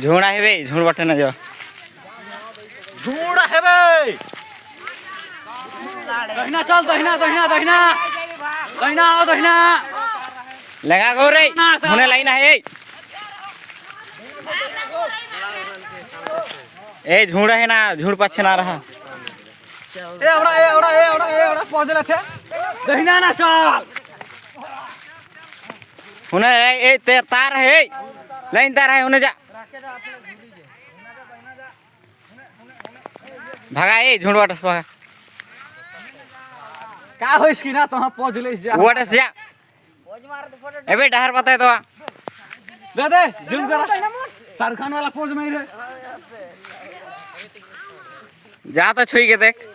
झूड़ा है बे झूड़ बटे ना जो झूड़ा है बे दहिना चल दहिना दहिना दहिना दहिना आओ दहिना लगा गो रे होने लाइन है ए झूड़ है ना झूड़ पछे ना रहा ए पहुंचले थे दहिना ना चल होने ए ते तार है लाइन तार है होने जा भागा ए झूड़ वाटस भागा का होइस कि ना तो हम पहुंचले जा वाटस जा एबे डहर पता है तो दे जूम करा शाहरुख खान वाला पोज में रे जा तो छुई के देख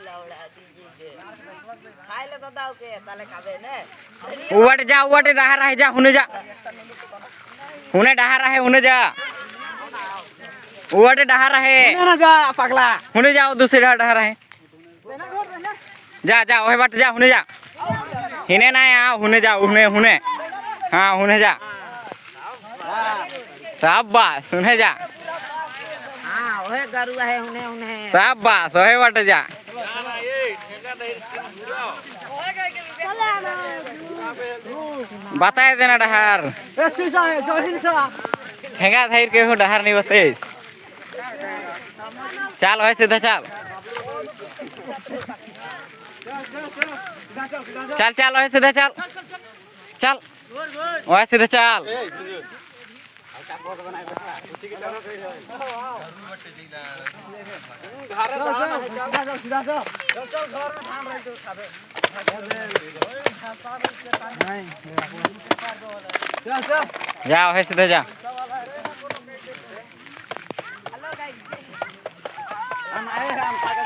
उवट जा उवट डहर है जा हुने जा हुने डहर है हुने जा उवट डहर है ना जा पगला हुने जाओ दूसरे डहर है जा जा ओहे बाट जा हुने जा हिने ना आ हुने जा हुने हुने हाँ हुने जा शाबाश हुने जा हां ओहे गरुआ है हुने हुने शाबाश ओहे बाट जा बताए देना डहर एसपी साहब जय सा ठेंगा धैर के हो डहर नहीं बतेस चल ओए सीधा चल चल चल ओए सीधा चल चल ओए सीधा चल जा ओए सीधा जा हम आए हैं हम